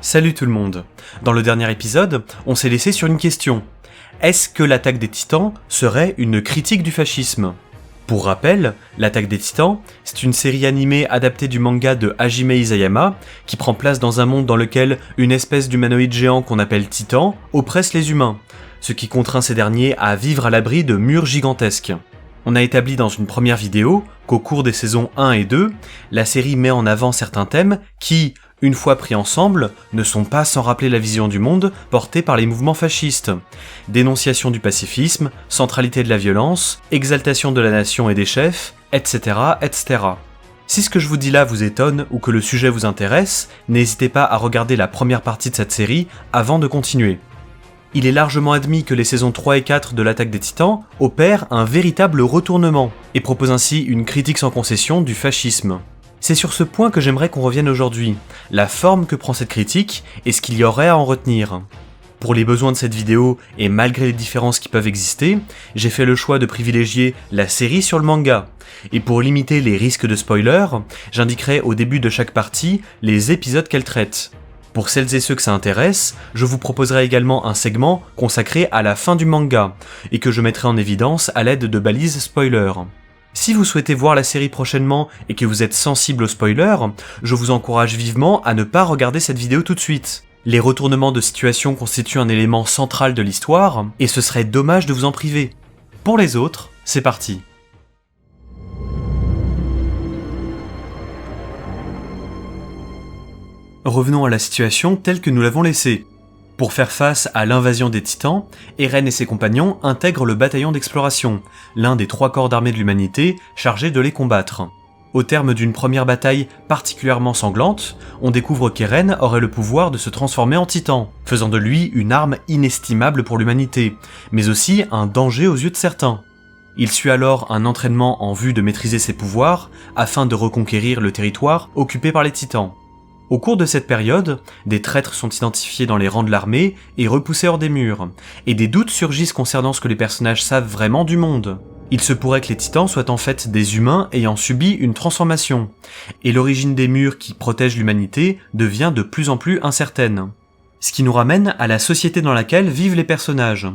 Salut tout le monde. Dans le dernier épisode, on s'est laissé sur une question. Est-ce que l'attaque des Titans serait une critique du fascisme ? Pour rappel, l'attaque des Titans, c'est une série animée adaptée du manga de Hajime Isayama, qui prend place dans un monde dans lequel une espèce d'humanoïde géant qu'on appelle Titan oppresse les humains, ce qui contraint ces derniers à vivre à l'abri de murs gigantesques. On a établi dans une première vidéo qu'au cours des saisons 1 et 2, la série met en avant certains thèmes qui, une fois pris ensemble, ne sont pas sans rappeler la vision du monde portée par les mouvements fascistes. Dénonciation du pacifisme, centralité de la violence, exaltation de la nation et des chefs, etc., etc. Si ce que je vous dis là vous étonne ou que le sujet vous intéresse, n'hésitez pas à regarder la première partie de cette série avant de continuer. Il est largement admis que les saisons 3 et 4 de l'Attaque des Titans opèrent un véritable retournement, et proposent ainsi une critique sans concession du fascisme. C'est sur ce point que j'aimerais qu'on revienne aujourd'hui, la forme que prend cette critique et ce qu'il y aurait à en retenir. Pour les besoins de cette vidéo, et malgré les différences qui peuvent exister, j'ai fait le choix de privilégier la série sur le manga, et pour limiter les risques de spoiler, j'indiquerai au début de chaque partie les épisodes qu'elle traite. Pour celles et ceux que ça intéresse, je vous proposerai également un segment consacré à la fin du manga, et que je mettrai en évidence à l'aide de balises spoiler. Si vous souhaitez voir la série prochainement et que vous êtes sensible aux spoilers, je vous encourage vivement à ne pas regarder cette vidéo tout de suite. Les retournements de situation constituent un élément central de l'histoire, et ce serait dommage de vous en priver. Pour les autres, c'est parti. Revenons à la situation telle que nous l'avons laissée. Pour faire face à l'invasion des Titans, Eren et ses compagnons intègrent le bataillon d'exploration, l'un des 3 corps d'armée de l'humanité chargés de les combattre. Au terme d'une première bataille particulièrement sanglante, on découvre qu'Eren aurait le pouvoir de se transformer en Titan, faisant de lui une arme inestimable pour l'humanité, mais aussi un danger aux yeux de certains. Il suit alors un entraînement en vue de maîtriser ses pouvoirs afin de reconquérir le territoire occupé par les Titans. Au cours de cette période, des traîtres sont identifiés dans les rangs de l'armée et repoussés hors des murs, et des doutes surgissent concernant ce que les personnages savent vraiment du monde. Il se pourrait que les Titans soient en fait des humains ayant subi une transformation, et l'origine des murs qui protègent l'humanité devient de plus en plus incertaine. Ce qui nous ramène à la société dans laquelle vivent les personnages.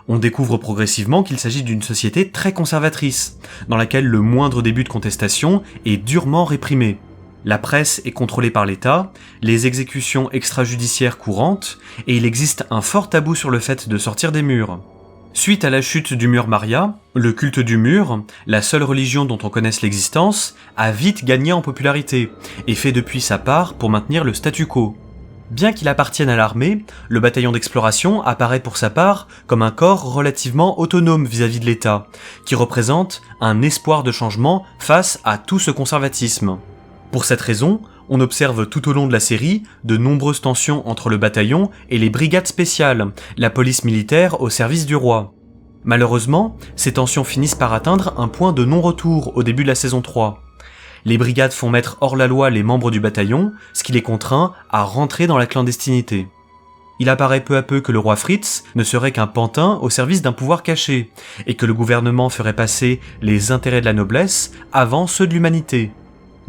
On découvre progressivement qu'il s'agit d'une société très conservatrice, dans laquelle le moindre début de contestation est durement réprimé. La presse est contrôlée par l'État, les exécutions extrajudiciaires courantes, et il existe un fort tabou sur le fait de sortir des murs. Suite à la chute du mur Maria, le culte du mur, la seule religion dont on connaisse l'existence, a vite gagné en popularité, et fait depuis sa part pour maintenir le statu quo. Bien qu'il appartienne à l'armée, le bataillon d'exploration apparaît pour sa part comme un corps relativement autonome vis-à-vis de l'État, qui représente un espoir de changement face à tout ce conservatisme. Pour cette raison, on observe tout au long de la série de nombreuses tensions entre le bataillon et les brigades spéciales, la police militaire au service du roi. Malheureusement, ces tensions finissent par atteindre un point de non-retour au début de la saison 3. Les brigades font mettre hors la loi les membres du bataillon, ce qui les contraint à rentrer dans la clandestinité. Il apparaît peu à peu que le roi Fritz ne serait qu'un pantin au service d'un pouvoir caché, et que le gouvernement ferait passer les intérêts de la noblesse avant ceux de l'humanité.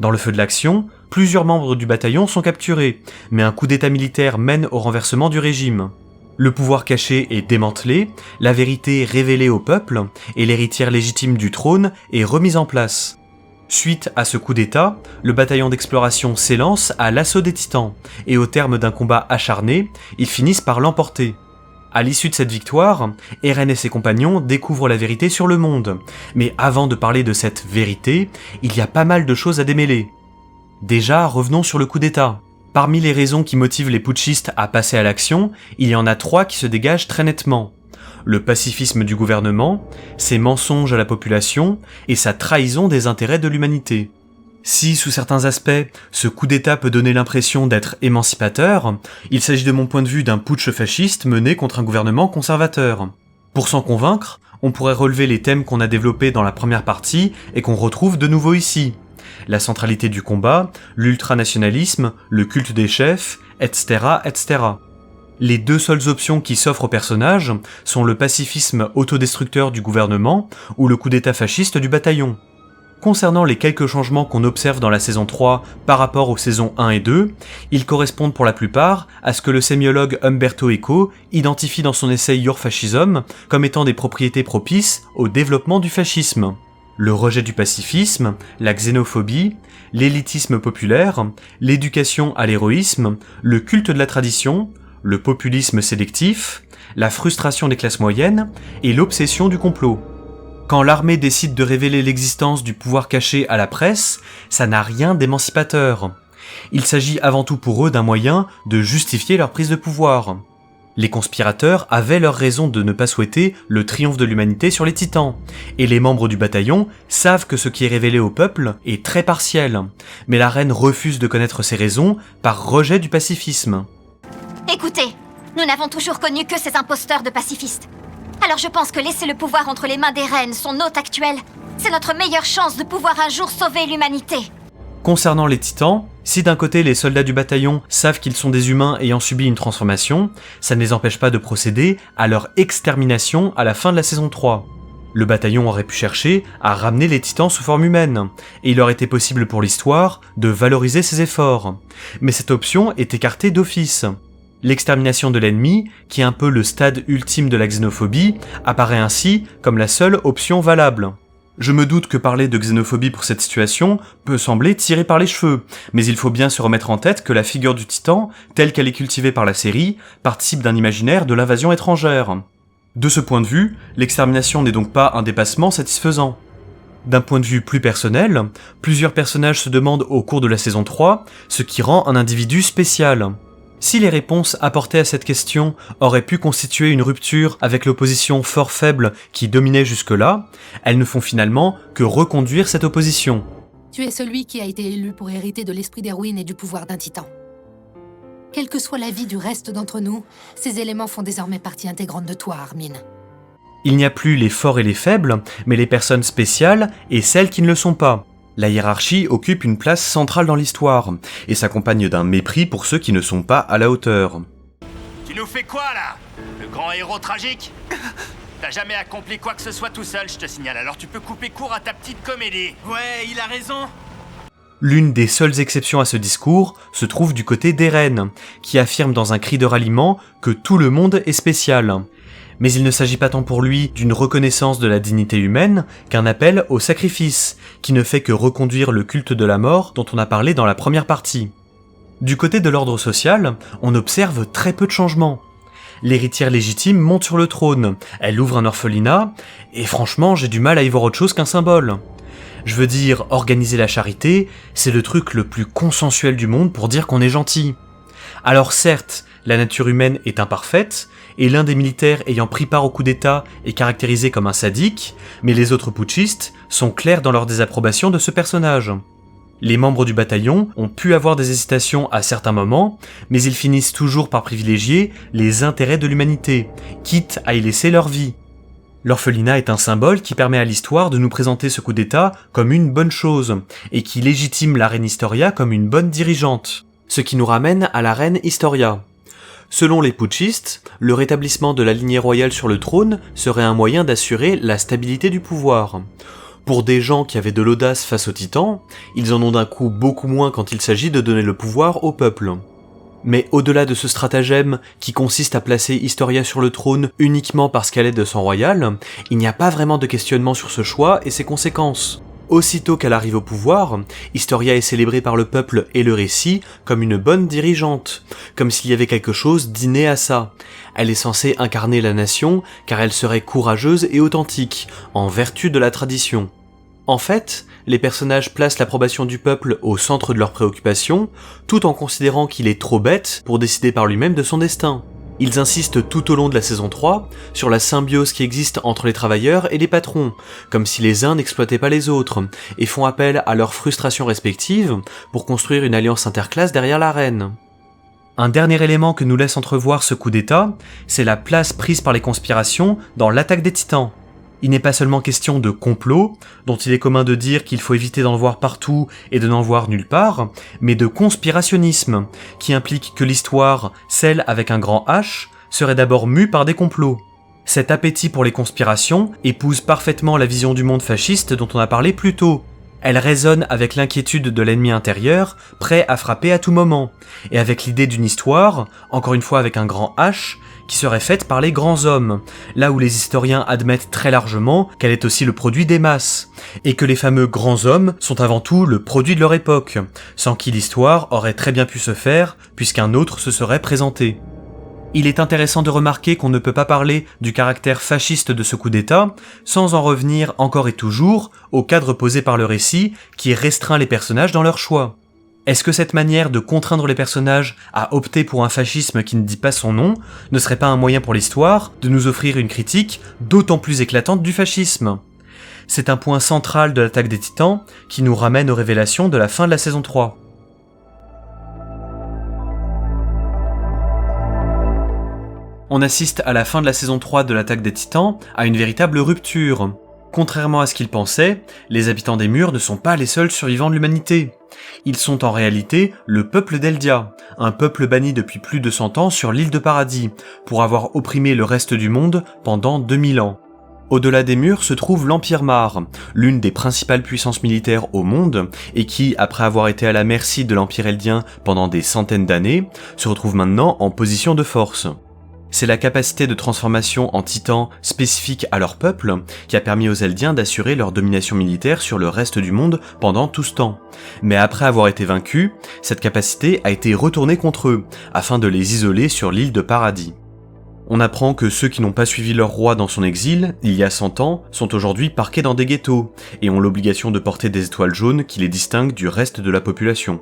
Dans le feu de l'action, plusieurs membres du bataillon sont capturés, mais un coup d'état militaire mène au renversement du régime. Le pouvoir caché est démantelé, la vérité révélée au peuple, et l'héritière légitime du trône est remise en place. Suite à ce coup d'état, le bataillon d'exploration s'élance à l'assaut des Titans, et au terme d'un combat acharné, ils finissent par l'emporter. À l'issue de cette victoire, Eren et ses compagnons découvrent la vérité sur le monde, mais avant de parler de cette vérité, il y a pas mal de choses à démêler. Déjà, revenons sur le coup d'état. Parmi les raisons qui motivent les putschistes à passer à l'action, il y en a 3 qui se dégagent très nettement. Le pacifisme du gouvernement, ses mensonges à la population et sa trahison des intérêts de l'humanité. Si, sous certains aspects, ce coup d'état peut donner l'impression d'être émancipateur, il s'agit de mon point de vue d'un putsch fasciste mené contre un gouvernement conservateur. Pour s'en convaincre, on pourrait relever les thèmes qu'on a développés dans la première partie et qu'on retrouve de nouveau ici. La centralité du combat, l'ultranationalisme, le culte des chefs, etc., etc. Les 2 seules options qui s'offrent aux personnages sont le pacifisme autodestructeur du gouvernement ou le coup d'état fasciste du bataillon. Concernant les quelques changements qu'on observe dans la saison 3 par rapport aux saisons 1 et 2, ils correspondent pour la plupart à ce que le sémiologue Umberto Eco identifie dans son essai Your Fascism comme étant des propriétés propices au développement du fascisme. Le rejet du pacifisme, la xénophobie, l'élitisme populaire, l'éducation à l'héroïsme, le culte de la tradition, le populisme sélectif, la frustration des classes moyennes et l'obsession du complot. Quand l'armée décide de révéler l'existence du pouvoir caché à la presse, ça n'a rien d'émancipateur. Il s'agit avant tout pour eux d'un moyen de justifier leur prise de pouvoir. Les conspirateurs avaient leur raison de ne pas souhaiter le triomphe de l'humanité sur les titans, et les membres du bataillon savent que ce qui est révélé au peuple est très partiel, mais la reine refuse de connaître ces raisons par rejet du pacifisme. Écoutez, nous n'avons toujours connu que ces imposteurs de pacifistes. Alors je pense que laisser le pouvoir entre les mains des reines, son hôte actuel, c'est notre meilleure chance de pouvoir un jour sauver l'humanité. Concernant les titans, si d'un côté les soldats du bataillon savent qu'ils sont des humains ayant subi une transformation, ça ne les empêche pas de procéder à leur extermination à la fin de la saison 3. Le bataillon aurait pu chercher à ramener les titans sous forme humaine, et il aurait été possible pour l'histoire de valoriser ses efforts. Mais cette option est écartée d'office. L'extermination de l'ennemi, qui est un peu le stade ultime de la xénophobie, apparaît ainsi comme la seule option valable. Je me doute que parler de xénophobie pour cette situation peut sembler tiré par les cheveux, mais il faut bien se remettre en tête que la figure du titan, telle qu'elle est cultivée par la série, participe d'un imaginaire de l'invasion étrangère. De ce point de vue, l'extermination n'est donc pas un dépassement satisfaisant. D'un point de vue plus personnel, plusieurs personnages se demandent au cours de la saison 3 ce qui rend un individu spécial. Si les réponses apportées à cette question auraient pu constituer une rupture avec l'opposition fort faible qui dominait jusque-là, elles ne font finalement que reconduire cette opposition. Tu es celui qui a été élu pour hériter de l'esprit des ruines et du pouvoir d'un titan. Quelle que soit la vie du reste d'entre nous, ces éléments font désormais partie intégrante de toi, Armin. Il n'y a plus les forts et les faibles, mais les personnes spéciales et celles qui ne le sont pas. La hiérarchie occupe une place centrale dans l'histoire, et s'accompagne d'un mépris pour ceux qui ne sont pas à la hauteur. Tu nous fais quoi, là? Le grand héros tragique? T'as jamais accompli quoi que ce soit tout seul, je te signale, alors tu peux couper court à ta petite comédie. Ouais, il a raison. L'une des seules exceptions à ce discours se trouve du côté d'Eren, qui affirme dans un cri de ralliement que tout le monde est spécial. Mais il ne s'agit pas tant pour lui d'une reconnaissance de la dignité humaine qu'un appel au sacrifice, qui ne fait que reconduire le culte de la mort dont on a parlé dans la première partie. Du côté de l'ordre social, on observe très peu de changements. L'héritière légitime monte sur le trône, elle ouvre un orphelinat, et franchement j'ai du mal à y voir autre chose qu'un symbole. Je veux dire, organiser la charité, c'est le truc le plus consensuel du monde pour dire qu'on est gentil. Alors certes, la nature humaine est imparfaite, et l'un des militaires ayant pris part au coup d'État est caractérisé comme un sadique, mais les autres putschistes sont clairs dans leur désapprobation de ce personnage. Les membres du bataillon ont pu avoir des hésitations à certains moments, mais ils finissent toujours par privilégier les intérêts de l'humanité, quitte à y laisser leur vie. L'orphelinat est un symbole qui permet à l'histoire de nous présenter ce coup d'État comme une bonne chose, et qui légitime la reine Historia comme une bonne dirigeante. Ce qui nous ramène à la reine Historia. Selon les putschistes, le rétablissement de la lignée royale sur le trône serait un moyen d'assurer la stabilité du pouvoir. Pour des gens qui avaient de l'audace face aux titans, ils en ont d'un coup beaucoup moins quand il s'agit de donner le pouvoir au peuple. Mais au-delà de ce stratagème qui consiste à placer Historia sur le trône uniquement parce qu'elle est de sang royal, il n'y a pas vraiment de questionnement sur ce choix et ses conséquences. Aussitôt qu'elle arrive au pouvoir, Historia est célébrée par le peuple et le récit comme une bonne dirigeante, comme s'il y avait quelque chose d'inné à ça. Elle est censée incarner la nation car elle serait courageuse et authentique, en vertu de la tradition. En fait, les personnages placent l'approbation du peuple au centre de leurs préoccupations, tout en considérant qu'il est trop bête pour décider par lui-même de son destin. Ils insistent tout au long de la saison 3 sur la symbiose qui existe entre les travailleurs et les patrons, comme si les uns n'exploitaient pas les autres, et font appel à leurs frustrations respectives pour construire une alliance interclasse derrière la reine. Un dernier élément que nous laisse entrevoir ce coup d'État, c'est la place prise par les conspirations dans l'attaque des titans. Il n'est pas seulement question de complot, dont il est commun de dire qu'il faut éviter d'en voir partout et de n'en voir nulle part, mais de conspirationnisme, qui implique que l'histoire, celle avec un grand H, serait d'abord mue par des complots. Cet appétit pour les conspirations épouse parfaitement la vision du monde fasciste dont on a parlé plus tôt. Elle résonne avec l'inquiétude de l'ennemi intérieur, prêt à frapper à tout moment, et avec l'idée d'une histoire, encore une fois avec un grand H, qui serait faite par les grands hommes, là où les historiens admettent très largement qu'elle est aussi le produit des masses, et que les fameux grands hommes sont avant tout le produit de leur époque, sans qui l'histoire aurait très bien pu se faire, puisqu'un autre se serait présenté. Il est intéressant de remarquer qu'on ne peut pas parler du caractère fasciste de ce coup d'État sans en revenir encore et toujours au cadre posé par le récit qui restreint les personnages dans leur choix. Est-ce que cette manière de contraindre les personnages à opter pour un fascisme qui ne dit pas son nom ne serait pas un moyen pour l'histoire de nous offrir une critique d'autant plus éclatante du fascisme ? C'est un point central de l'attaque des Titans qui nous ramène aux révélations de la fin de la saison 3. On assiste à la fin de la saison 3 de l'attaque des Titans à une véritable rupture. Contrairement à ce qu'ils pensaient, les habitants des murs ne sont pas les seuls survivants de l'humanité. Ils sont en réalité le peuple d'Eldia, un peuple banni depuis plus de 100 ans sur l'île de Paradis, pour avoir opprimé le reste du monde pendant 2000 ans. Au-delà des murs se trouve l'Empire Mar, l'une des principales puissances militaires au monde, et qui, après avoir été à la merci de l'Empire Eldien pendant des centaines d'années, se retrouve maintenant en position de force. C'est la capacité de transformation en titan spécifique à leur peuple qui a permis aux Eldiens d'assurer leur domination militaire sur le reste du monde pendant tout ce temps. Mais après avoir été vaincus, cette capacité a été retournée contre eux, afin de les isoler sur l'île de Paradis. On apprend que ceux qui n'ont pas suivi leur roi dans son exil, il y a 100 ans, sont aujourd'hui parqués dans des ghettos, et ont l'obligation de porter des étoiles jaunes qui les distinguent du reste de la population.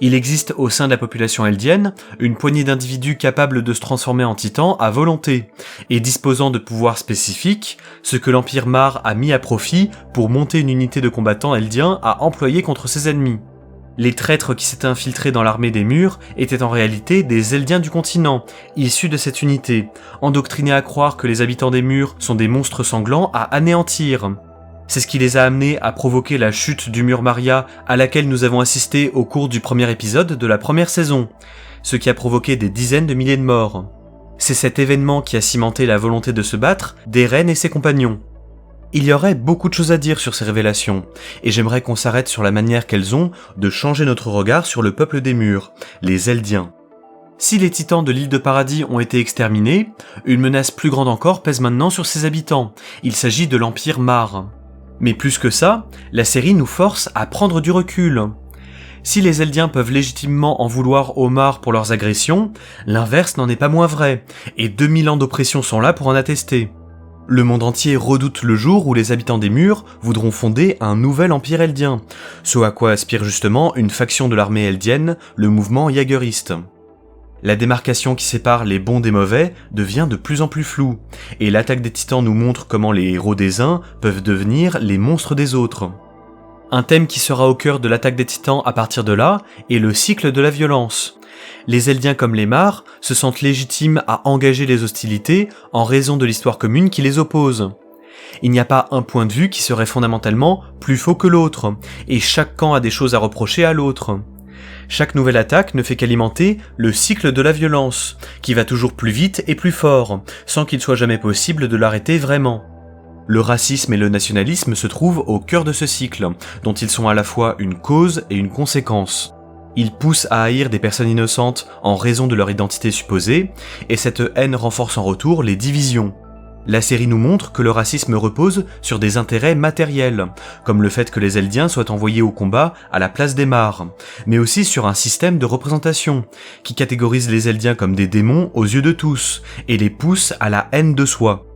Il existe au sein de la population eldienne une poignée d'individus capables de se transformer en titans à volonté, et disposant de pouvoirs spécifiques, ce que l'Empire Mar a mis à profit pour monter une unité de combattants eldiens à employer contre ses ennemis. Les traîtres qui s'étaient infiltrés dans l'armée des murs étaient en réalité des Eldiens du continent, issus de cette unité, endoctrinés à croire que les habitants des murs sont des monstres sanglants à anéantir. C'est ce qui les a amenés à provoquer la chute du mur Maria à laquelle nous avons assisté au cours du premier épisode de la première saison, ce qui a provoqué des dizaines de milliers de morts. C'est cet événement qui a cimenté la volonté de se battre d'Eren et ses compagnons. Il y aurait beaucoup de choses à dire sur ces révélations, et j'aimerais qu'on s'arrête sur la manière qu'elles ont de changer notre regard sur le peuple des murs, les Eldiens. Si les titans de l'île de Paradis ont été exterminés, une menace plus grande encore pèse maintenant sur ses habitants. Il s'agit de l'Empire Mar. Mais plus que ça, la série nous force à prendre du recul. Si les Eldiens peuvent légitimement en vouloir aux Mar pour leurs agressions, l'inverse n'en est pas moins vrai, et 2000 ans d'oppression sont là pour en attester. Le monde entier redoute le jour où les habitants des murs voudront fonder un nouvel empire eldien, ce à quoi aspire justement une faction de l'armée eldienne, le mouvement Jaegeriste. La démarcation qui sépare les bons des mauvais devient de plus en plus floue, et l'attaque des titans nous montre comment les héros des uns peuvent devenir les monstres des autres. Un thème qui sera au cœur de l'attaque des titans à partir de là est le cycle de la violence. Les Eldiens comme les Mar se sentent légitimes à engager les hostilités en raison de l'histoire commune qui les oppose. Il n'y a pas un point de vue qui serait fondamentalement plus faux que l'autre, et chaque camp a des choses à reprocher à l'autre. Chaque nouvelle attaque ne fait qu'alimenter le cycle de la violence, qui va toujours plus vite et plus fort, sans qu'il soit jamais possible de l'arrêter vraiment. Le racisme et le nationalisme se trouvent au cœur de ce cycle, dont ils sont à la fois une cause et une conséquence. Ils poussent à haïr des personnes innocentes en raison de leur identité supposée, et cette haine renforce en retour les divisions. La série nous montre que le racisme repose sur des intérêts matériels, comme le fait que les Eldiens soient envoyés au combat à la place des Mar, mais aussi sur un système de représentation, qui catégorise les Eldiens comme des démons aux yeux de tous, et les pousse à la haine de soi.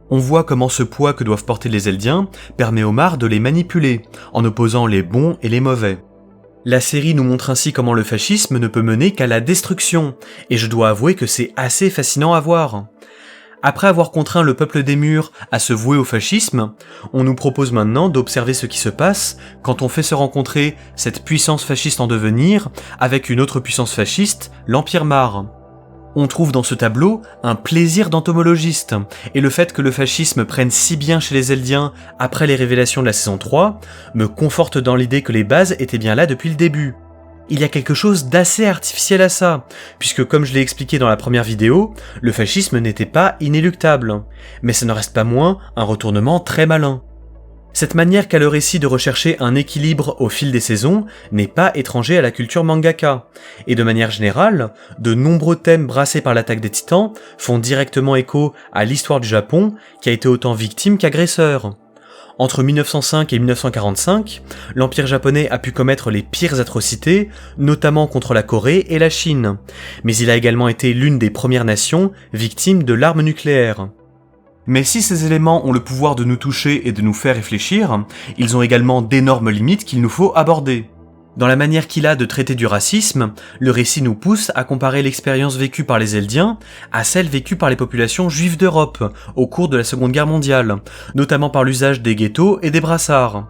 On voit comment ce poids que doivent porter les Eldiens permet aux Mar de les manipuler, en opposant les bons et les mauvais. La série nous montre ainsi comment le fascisme ne peut mener qu'à la destruction, et je dois avouer que c'est assez fascinant à voir. Après avoir contraint le peuple des murs à se vouer au fascisme, on nous propose maintenant d'observer ce qui se passe quand on fait se rencontrer cette puissance fasciste en devenir avec une autre puissance fasciste, l'Empire Mar. On trouve dans ce tableau un plaisir d'entomologiste, et le fait que le fascisme prenne si bien chez les Eldiens après les révélations de la saison 3 me conforte dans l'idée que les bases étaient bien là depuis le début. Il y a quelque chose d'assez artificiel à ça, puisque comme je l'ai expliqué dans la première vidéo, le fascisme n'était pas inéluctable, mais ça ne reste pas moins un retournement très malin. Cette manière qu'a le récit de rechercher un équilibre au fil des saisons n'est pas étranger à la culture mangaka, et de manière générale, de nombreux thèmes brassés par l'attaque des Titans font directement écho à l'histoire du Japon qui a été autant victime qu'agresseur. Entre 1905 et 1945, l'Empire japonais a pu commettre les pires atrocités, notamment contre la Corée et la Chine, mais il a également été l'une des premières nations victimes de l'arme nucléaire. Mais si ces éléments ont le pouvoir de nous toucher et de nous faire réfléchir, ils ont également d'énormes limites qu'il nous faut aborder. Dans la manière qu'il a de traiter du racisme, le récit nous pousse à comparer l'expérience vécue par les Eldiens à celle vécue par les populations juives d'Europe au cours de la Seconde Guerre mondiale, notamment par l'usage des ghettos et des brassards.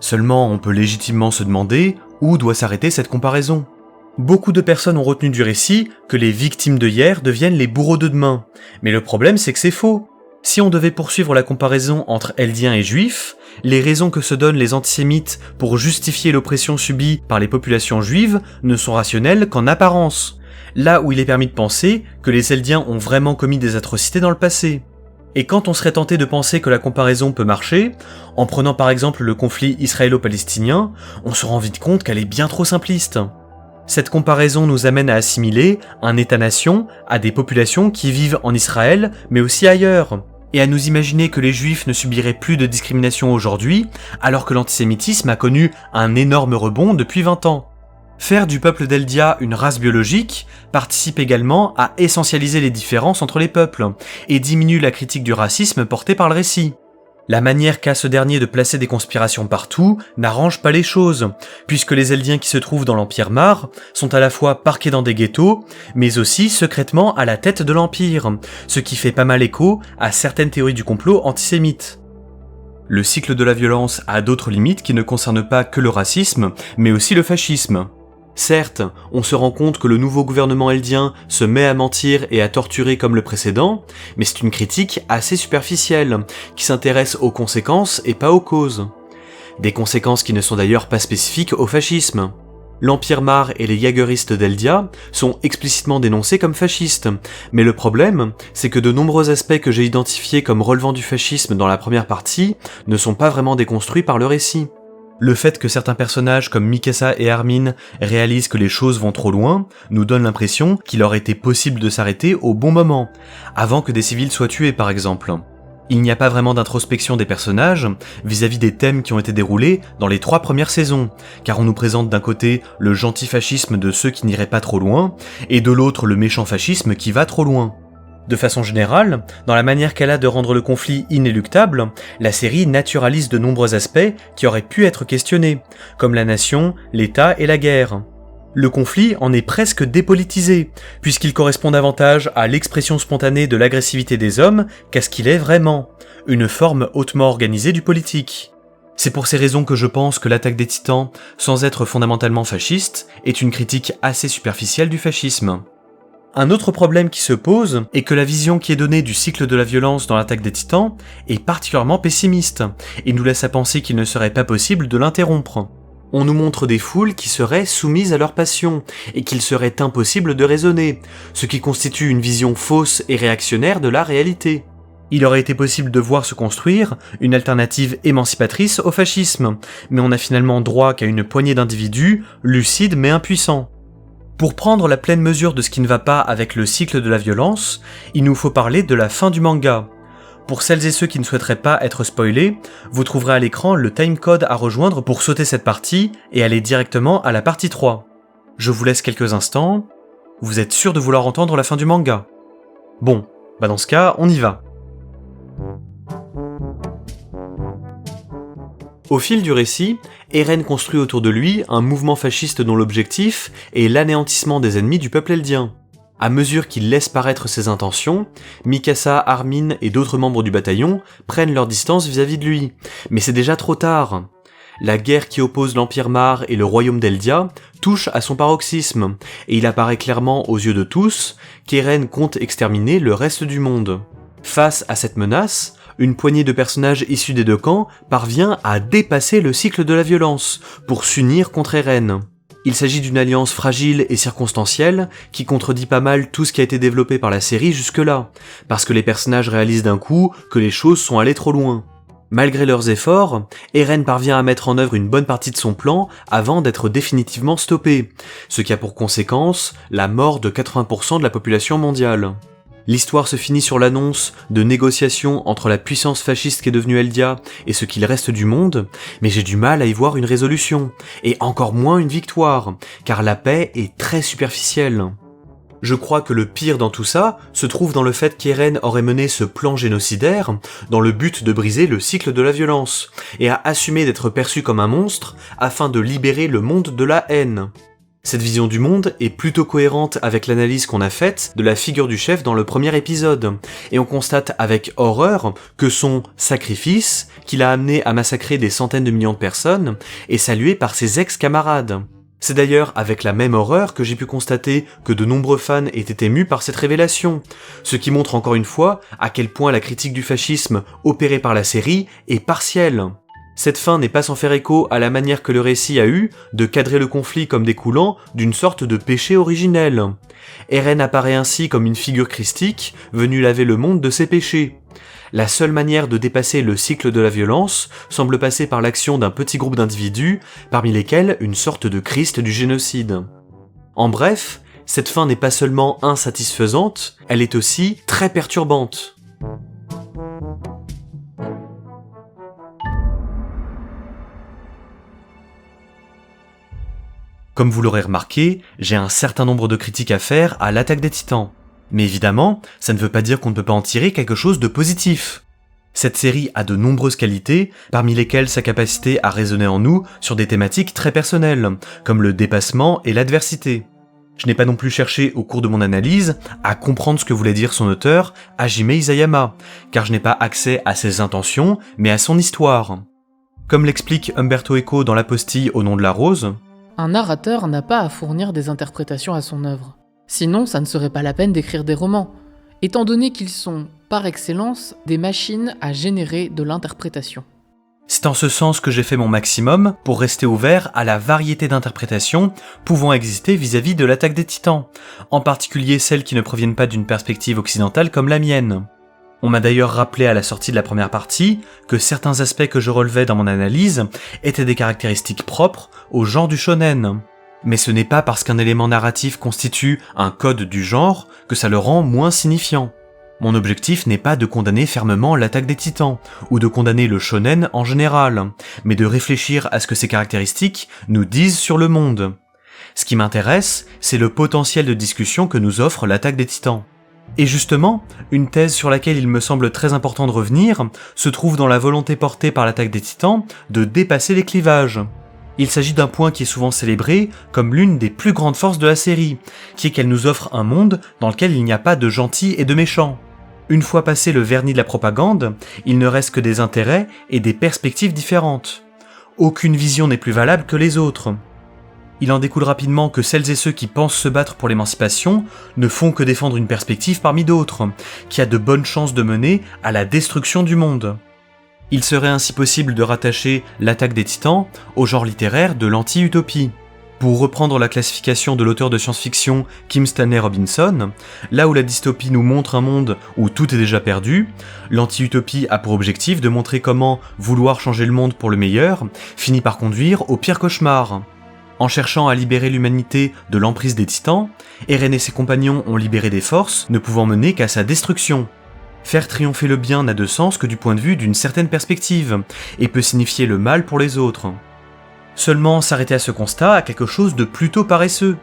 Seulement, on peut légitimement se demander où doit s'arrêter cette comparaison. Beaucoup de personnes ont retenu du récit que les victimes de hier deviennent les bourreaux de demain, mais le problème c'est que c'est faux. Si on devait poursuivre la comparaison entre Eldiens et Juifs, les raisons que se donnent les antisémites pour justifier l'oppression subie par les populations juives ne sont rationnelles qu'en apparence, là où il est permis de penser que les Eldiens ont vraiment commis des atrocités dans le passé. Et quand on serait tenté de penser que la comparaison peut marcher, en prenant par exemple le conflit israélo-palestinien, on se rend vite compte qu'elle est bien trop simpliste. Cette comparaison nous amène à assimiler un État-nation à des populations qui vivent en Israël, mais aussi ailleurs, et à nous imaginer que les Juifs ne subiraient plus de discrimination aujourd'hui, alors que l'antisémitisme a connu un énorme rebond depuis 20 ans. Faire du peuple d'Eldia une race biologique participe également à essentialiser les différences entre les peuples, et diminue la critique du racisme portée par le récit. La manière qu'a ce dernier de placer des conspirations partout n'arrange pas les choses, puisque les Eldiens qui se trouvent dans l'Empire Mar sont à la fois parqués dans des ghettos, mais aussi secrètement à la tête de l'Empire, ce qui fait pas mal écho à certaines théories du complot antisémites. Le cycle de la violence a d'autres limites qui ne concernent pas que le racisme, mais aussi le fascisme. Certes, on se rend compte que le nouveau gouvernement eldien se met à mentir et à torturer comme le précédent, mais c'est une critique assez superficielle, qui s'intéresse aux conséquences et pas aux causes. Des conséquences qui ne sont d'ailleurs pas spécifiques au fascisme. L'Empire Mar et les Jaegeristes d'Eldia sont explicitement dénoncés comme fascistes, mais le problème, c'est que de nombreux aspects que j'ai identifiés comme relevant du fascisme dans la première partie ne sont pas vraiment déconstruits par le récit. Le fait que certains personnages comme Mikasa et Armin réalisent que les choses vont trop loin nous donne l'impression qu'il aurait été possible de s'arrêter au bon moment, avant que des civils soient tués par exemple. Il n'y a pas vraiment d'introspection des personnages vis-à-vis des thèmes qui ont été déroulés dans les 3 premières saisons, car on nous présente d'un côté le gentil fascisme de ceux qui n'iraient pas trop loin, et de l'autre le méchant fascisme qui va trop loin. De façon générale, dans la manière qu'elle a de rendre le conflit inéluctable, la série naturalise de nombreux aspects qui auraient pu être questionnés, comme la nation, l'État et la guerre. Le conflit en est presque dépolitisé, puisqu'il correspond davantage à l'expression spontanée de l'agressivité des hommes qu'à ce qu'il est vraiment, une forme hautement organisée du politique. C'est pour ces raisons que je pense que l'attaque des Titans, sans être fondamentalement fasciste, est une critique assez superficielle du fascisme. Un autre problème qui se pose est que la vision qui est donnée du cycle de la violence dans l'attaque des Titans est particulièrement pessimiste, et nous laisse à penser qu'il ne serait pas possible de l'interrompre. On nous montre des foules qui seraient soumises à leur passion, et qu'il serait impossible de raisonner, ce qui constitue une vision fausse et réactionnaire de la réalité. Il aurait été possible de voir se construire une alternative émancipatrice au fascisme, mais on n'a finalement droit qu'à une poignée d'individus, lucides mais impuissants. Pour prendre la pleine mesure de ce qui ne va pas avec le cycle de la violence, il nous faut parler de la fin du manga. Pour celles et ceux qui ne souhaiteraient pas être spoilés, vous trouverez à l'écran le timecode à rejoindre pour sauter cette partie et aller directement à la partie 3. Je vous laisse quelques instants. Vous êtes sûr de vouloir entendre la fin du manga? Bon, dans ce cas, on y va. Au fil du récit, Eren construit autour de lui un mouvement fasciste dont l'objectif est l'anéantissement des ennemis du peuple eldien. À mesure qu'il laisse paraître ses intentions, Mikasa, Armin et d'autres membres du bataillon prennent leur distance vis-à-vis de lui, mais c'est déjà trop tard. La guerre qui oppose l'Empire Mar et le royaume d'Eldia touche à son paroxysme, et il apparaît clairement aux yeux de tous qu'Eren compte exterminer le reste du monde. Face à cette menace, une poignée de personnages issus des 2 camps parvient à dépasser le cycle de la violence pour s'unir contre Eren. Il s'agit d'une alliance fragile et circonstancielle qui contredit pas mal tout ce qui a été développé par la série jusque-là, parce que les personnages réalisent d'un coup que les choses sont allées trop loin. Malgré leurs efforts, Eren parvient à mettre en œuvre une bonne partie de son plan avant d'être définitivement stoppé, ce qui a pour conséquence la mort de 80% de la population mondiale. L'histoire se finit sur l'annonce de négociations entre la puissance fasciste qu'est devenue Eldia et ce qu'il reste du monde, mais j'ai du mal à y voir une résolution, et encore moins une victoire, car la paix est très superficielle. Je crois que le pire dans tout ça se trouve dans le fait qu'Eren aurait mené ce plan génocidaire dans le but de briser le cycle de la violence, et a assumé d'être perçu comme un monstre afin de libérer le monde de la haine. Cette vision du monde est plutôt cohérente avec l'analyse qu'on a faite de la figure du chef dans le premier épisode, et on constate avec horreur que son sacrifice, qui l'a amené à massacrer des centaines de millions de personnes, est salué par ses ex-camarades. C'est d'ailleurs avec la même horreur que j'ai pu constater que de nombreux fans étaient émus par cette révélation, ce qui montre encore une fois à quel point la critique du fascisme opérée par la série est partielle. Cette fin n'est pas sans faire écho à la manière que le récit a eu de cadrer le conflit comme découlant d'une sorte de péché originel. Eren apparaît ainsi comme une figure christique venue laver le monde de ses péchés. La seule manière de dépasser le cycle de la violence semble passer par l'action d'un petit groupe d'individus, parmi lesquels une sorte de Christ du génocide. En bref, cette fin n'est pas seulement insatisfaisante, elle est aussi très perturbante. Comme vous l'aurez remarqué, j'ai un certain nombre de critiques à faire à l'Attaque des Titans. Mais évidemment, ça ne veut pas dire qu'on ne peut pas en tirer quelque chose de positif. Cette série a de nombreuses qualités, parmi lesquelles sa capacité à résonner en nous sur des thématiques très personnelles, comme le dépassement et l'adversité. Je n'ai pas non plus cherché au cours de mon analyse à comprendre ce que voulait dire son auteur, Hajime Isayama, car je n'ai pas accès à ses intentions, mais à son histoire. Comme l'explique Umberto Eco dans l'apostille Au nom de la rose, un narrateur n'a pas à fournir des interprétations à son œuvre. Sinon, ça ne serait pas la peine d'écrire des romans, étant donné qu'ils sont, par excellence, des machines à générer de l'interprétation. C'est en ce sens que j'ai fait mon maximum pour rester ouvert à la variété d'interprétations pouvant exister vis-à-vis de l'Attaque des Titans, en particulier celles qui ne proviennent pas d'une perspective occidentale comme la mienne. On m'a d'ailleurs rappelé à la sortie de la première partie que certains aspects que je relevais dans mon analyse étaient des caractéristiques propres au genre du shonen. Mais ce n'est pas parce qu'un élément narratif constitue un code du genre que ça le rend moins signifiant. Mon objectif n'est pas de condamner fermement l'Attaque des Titans, ou de condamner le shonen en général, mais de réfléchir à ce que ces caractéristiques nous disent sur le monde. Ce qui m'intéresse, c'est le potentiel de discussion que nous offre l'Attaque des Titans. Et justement, une thèse sur laquelle il me semble très important de revenir se trouve dans la volonté portée par l'Attaque des Titans de dépasser les clivages. Il s'agit d'un point qui est souvent célébré comme l'une des plus grandes forces de la série, qui est qu'elle nous offre un monde dans lequel il n'y a pas de gentils et de méchants. Une fois passé le vernis de la propagande, il ne reste que des intérêts et des perspectives différentes. Aucune vision n'est plus valable que les autres. Il en découle rapidement que celles et ceux qui pensent se battre pour l'émancipation ne font que défendre une perspective parmi d'autres, qui a de bonnes chances de mener à la destruction du monde. Il serait ainsi possible de rattacher l'Attaque des Titans au genre littéraire de l'anti-utopie. Pour reprendre la classification de l'auteur de science-fiction Kim Stanley Robinson, là où la dystopie nous montre un monde où tout est déjà perdu, l'anti-utopie a pour objectif de montrer comment vouloir changer le monde pour le meilleur finit par conduire au pire cauchemar. En cherchant à libérer l'humanité de l'emprise des titans, Eren et ses compagnons ont libéré des forces ne pouvant mener qu'à sa destruction. Faire triompher le bien n'a de sens que du point de vue d'une certaine perspective, et peut signifier le mal pour les autres. Seulement, s'arrêter à ce constat a quelque chose de plutôt paresseux,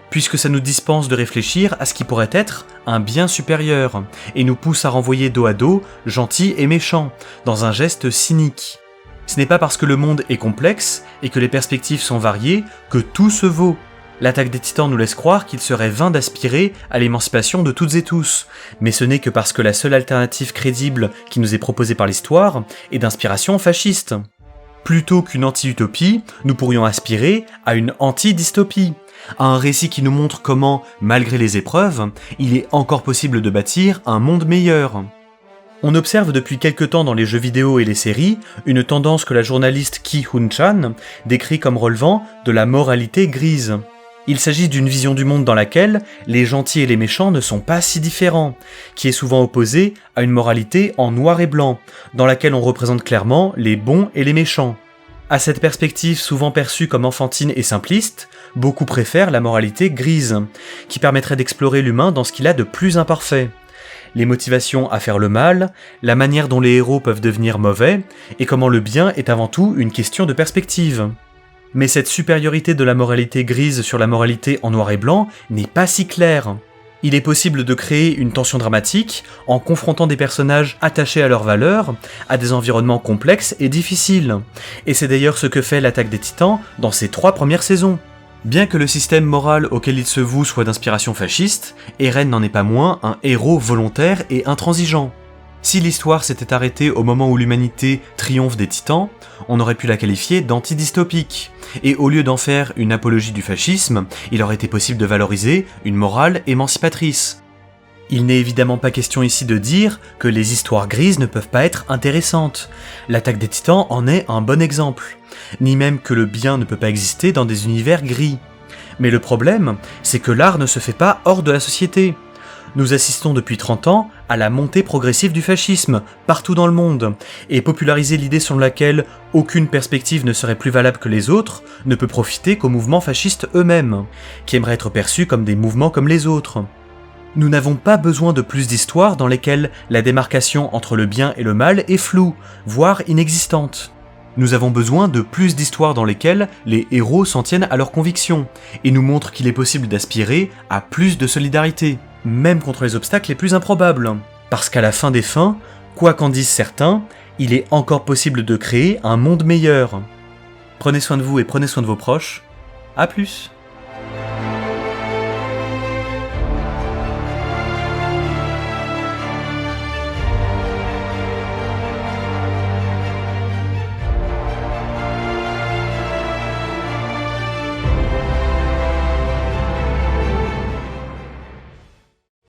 puisque ça nous dispense de réfléchir à ce qui pourrait être un bien supérieur, et nous pousse à renvoyer dos à dos gentils et méchants, dans un geste cynique. Ce n'est pas parce que le monde est complexe et que les perspectives sont variées que tout se vaut. L'Attaque des Titans nous laisse croire qu'il serait vain d'aspirer à l'émancipation de toutes et tous, mais ce n'est que parce que la seule alternative crédible qui nous est proposée par l'histoire est d'inspiration fasciste. Plutôt qu'une anti-utopie, nous pourrions aspirer à une anti-dystopie, à un récit qui nous montre comment, malgré les épreuves, il est encore possible de bâtir un monde meilleur. On observe depuis quelque temps dans les jeux vidéo et les séries une tendance que la journaliste Ki Hun-chan décrit comme relevant de la moralité grise. Il s'agit d'une vision du monde dans laquelle les gentils et les méchants ne sont pas si différents, qui est souvent opposée à une moralité en noir et blanc, dans laquelle on représente clairement les bons et les méchants. À cette perspective souvent perçue comme enfantine et simpliste, beaucoup préfèrent la moralité grise, qui permettrait d'explorer l'humain dans ce qu'il a de plus imparfait. Les motivations à faire le mal, la manière dont les héros peuvent devenir mauvais, et comment le bien est avant tout une question de perspective. Mais cette supériorité de la moralité grise sur la moralité en noir et blanc n'est pas si claire. Il est possible de créer une tension dramatique en confrontant des personnages attachés à leurs valeurs, à des environnements complexes et difficiles. Et c'est d'ailleurs ce que fait l'Attaque des Titans dans ses 3 premières saisons. Bien que le système moral auquel il se voue soit d'inspiration fasciste, Eren n'en est pas moins un héros volontaire et intransigeant. Si l'histoire s'était arrêtée au moment où l'humanité triomphe des titans, on aurait pu la qualifier d'antidystopique, et au lieu d'en faire une apologie du fascisme, il aurait été possible de valoriser une morale émancipatrice. Il n'est évidemment pas question ici de dire que les histoires grises ne peuvent pas être intéressantes. L'Attaque des Titans en est un bon exemple, ni même que le bien ne peut pas exister dans des univers gris. Mais le problème, c'est que l'art ne se fait pas hors de la société. Nous assistons depuis 30 ans à la montée progressive du fascisme, partout dans le monde, et populariser l'idée selon laquelle aucune perspective ne serait plus valable que les autres ne peut profiter qu'aux mouvements fascistes eux-mêmes, qui aimeraient être perçus comme des mouvements comme les autres. Nous n'avons pas besoin de plus d'histoires dans lesquelles la démarcation entre le bien et le mal est floue, voire inexistante. Nous avons besoin de plus d'histoires dans lesquelles les héros s'en tiennent à leurs convictions, et nous montrent qu'il est possible d'aspirer à plus de solidarité, même contre les obstacles les plus improbables. Parce qu'à la fin des fins, quoi qu'en disent certains, il est encore possible de créer un monde meilleur. Prenez soin de vous et prenez soin de vos proches. À plus.